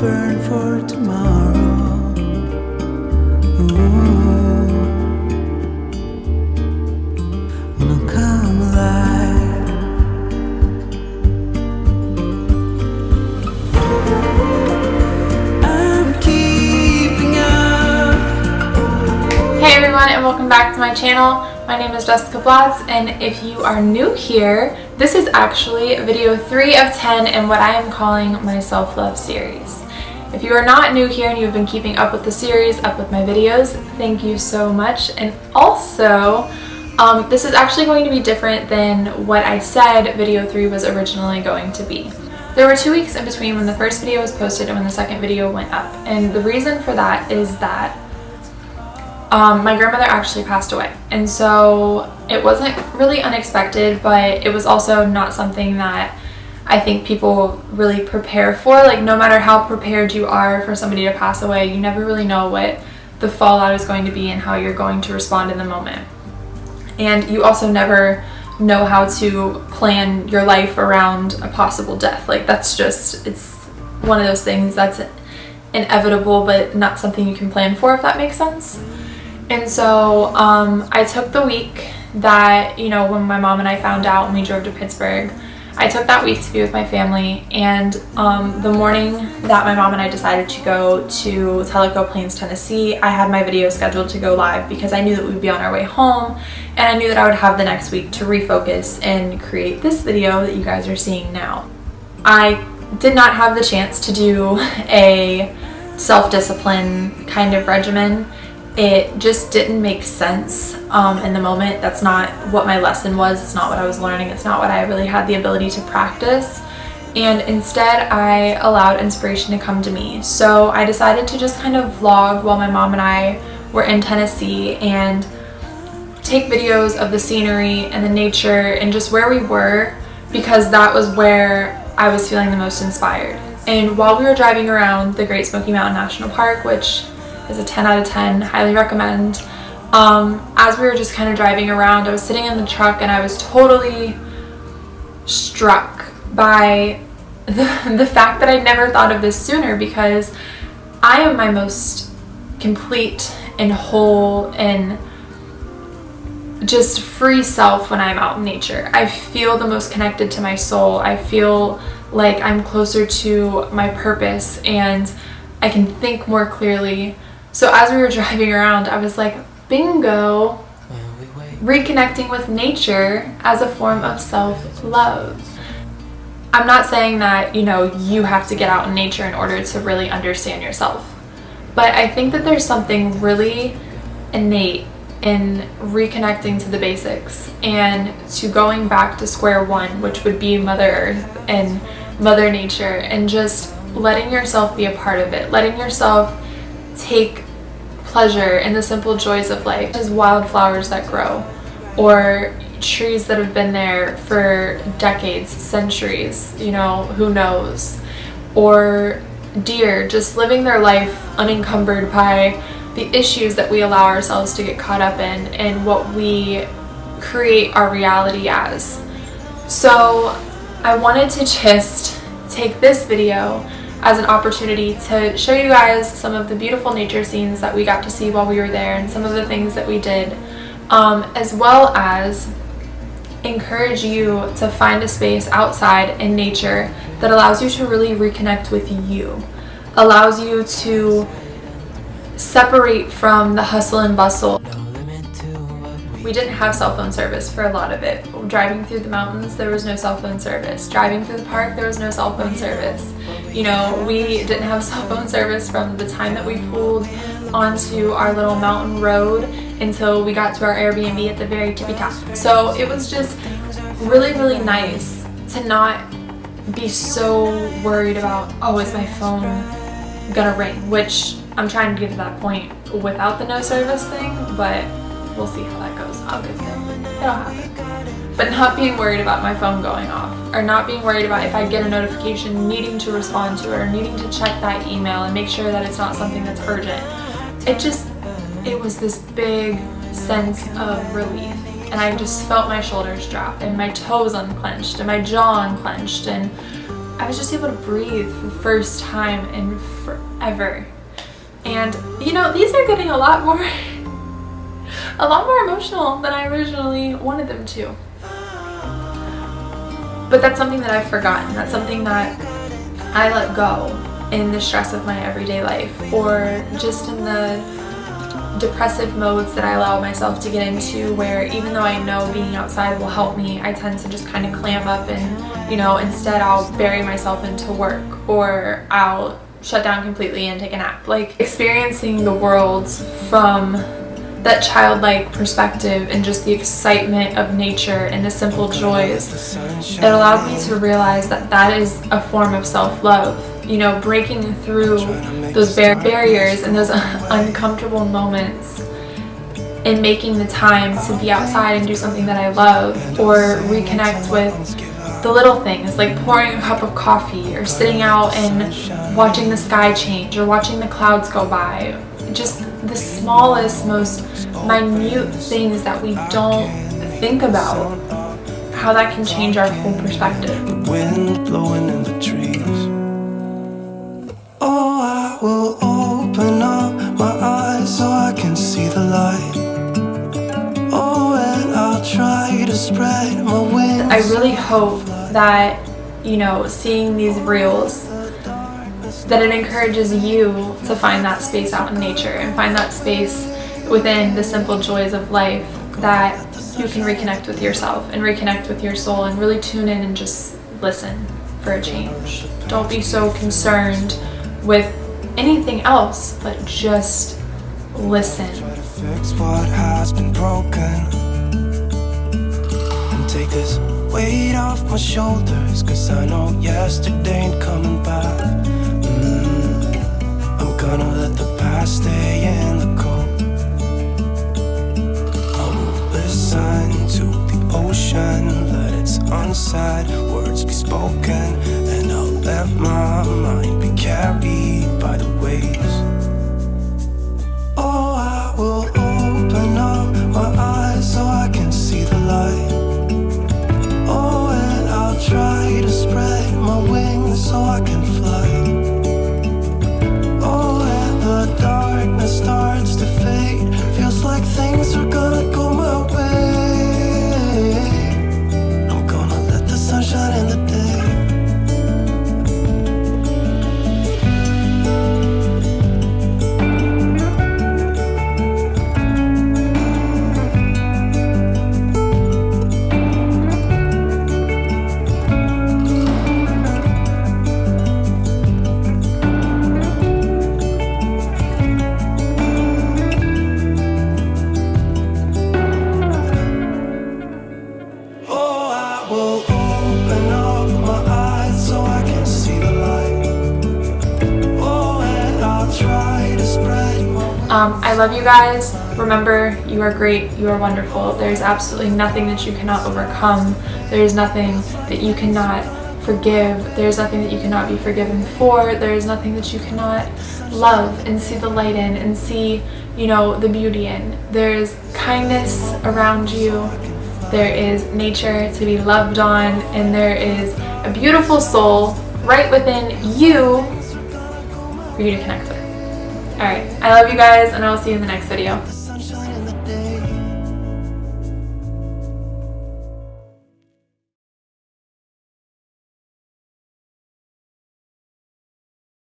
burn for tomorrow. Wanna come alive. I'm keeping up. Hey everyone, and welcome back to my channel. My name is Jessica, and if you are new here, this is actually video 3 of 10 in what I am calling my self-love series. If you are not new here and you've been keeping up with the series, up with my videos, thank you so much. And also, this is actually going to be different than what I said video 3 was originally going to be. There were 2 weeks in between when the first video was posted and when the second video went up. And the reason for that is that my grandmother actually passed away, and so it wasn't really unexpected, but it was also not something that I think people really prepare for. Like, no matter how prepared you are for somebody to pass away, you never really know what the fallout is going to be and how you're going to respond in the moment. And you also never know how to plan your life around a possible death. Like, that's just, it's one of those things that's inevitable, but not something you can plan for, if that makes sense. And so I took the week that, you know, when my mom and I found out and we drove to Pittsburgh, I took that week to be with my family. And the morning that my mom and I decided to go to Tellico Plains, Tennessee, I had my video scheduled to go live because I knew that we'd be on our way home, and I knew that I would have the next week to refocus and create this video that you guys are seeing now. I did not have the chance to do a self-discipline kind of regimen. It just didn't make sense in the moment. That's not what my lesson was. It's not what I was learning. It's not what I really had the ability to practice. And instead, I allowed inspiration to come to me. So I decided to just kind of vlog while my mom and I were in Tennessee and take videos of the scenery and the nature and just where we were, because that was where I was feeling the most inspired. And while we were driving around the Great Smoky Mountain National Park, which is a 10 out of 10, highly recommend. As we were just kind of driving around, I was sitting in the truck and I was totally struck by the fact that I'd never thought of this sooner, because I am my most complete and whole and just free self when I'm out in nature. I feel the most connected to my soul. I feel like I'm closer to my purpose and I can think more clearly. So as we were driving around, I was like, bingo, reconnecting with nature as a form of self-love. I'm not saying that, you know, you have to get out in nature in order to really understand yourself, but I think that there's something really innate in reconnecting to the basics and to going back to square one, which would be Mother Earth and Mother Nature, and just letting yourself be a part of it, letting yourself take pleasure in the simple joys of life. There's wildflowers that grow, or trees that have been there for decades, centuries, you know, who knows, or deer just living their life unencumbered by the issues that we allow ourselves to get caught up in and what we create our reality as. So I wanted to just take this video as an opportunity to show you guys some of the beautiful nature scenes that we got to see while we were there and some of the things that we did, as well as encourage you to find a space outside in nature that allows you to really reconnect with you, allows you to separate from the hustle and bustle. We didn't have cell phone service for a lot of it. Driving through the mountains, there was no cell phone service. Driving through the park, there was no cell phone service. You know, we didn't have cell phone service from the time that we pulled onto our little mountain road until we got to our Airbnb at the very tippy top. So it was just really, really nice to not be so worried about, oh, is my phone gonna ring? Which I'm trying to get to that point without the no service thing, but we'll see how that goes. I'll get there. It'll happen. But not being worried about my phone going off, or not being worried about if I get a notification needing to respond to it or needing to check that email and make sure that it's not something that's urgent. It was this big sense of relief, and I just felt my shoulders drop and my toes unclenched and my jaw unclenched, and I was just able to breathe for the first time in forever. And you know, these are getting a lot more emotional than I originally wanted them to. But that's something that I've forgotten. That's something that I let go in the stress of my everyday life, or just in the depressive modes that I allow myself to get into, where even though I know being outside will help me, I tend to just kind of clam up and, you know, instead I'll bury myself into work, or I'll shut down completely and take a nap. Like, experiencing the world from that childlike perspective and just the excitement of nature and the simple joys, it allowed me to realize that that is a form of self-love. You know, breaking through those barriers and those uncomfortable moments and making the time to be outside and do something that I love, or reconnect with the little things like pouring a cup of coffee, or sitting out and watching the sky change, or watching the clouds go by. Just the smallest, most minute things that we don't think about, how that can change our whole perspective. The wind blowing in the trees. Oh, I will open up my eyes so I can see the light. Oh, and I'll try to spread my wings. I really hope that, you know, seeing these reels, that it encourages you to find that space out in nature and find that space within the simple joys of life, that you can reconnect with yourself and reconnect with your soul and really tune in and just listen for a change. Don't be so concerned with anything else, but just listen. Try to fix what has been broken and take this weight off my shoulders, 'cause I know yesterday ain't coming back. I'm gonna let the past stay in the cold. I will listen to the ocean, let its unsaid words be spoken, and I'll let my mind be carried by the waves. Oh, I will open up my eyes so I can see the light. Oh, and I'll try to spread my wings so I can fly. Oh, and the darkness starts to fade, feels like things are gonna go my way. I'm gonna let the sun shine in the day. I love you guys. Remember, you are great. You are wonderful. There's absolutely nothing that you cannot overcome. There is nothing that you cannot forgive. There's nothing that you cannot be forgiven for. There is nothing that you cannot love and see the light in and see, you know, the beauty in. There's kindness around you. There is nature to be loved on, and there is a beautiful soul right within you for you to connect with. Alright, I love you guys, and I will see you in the next video.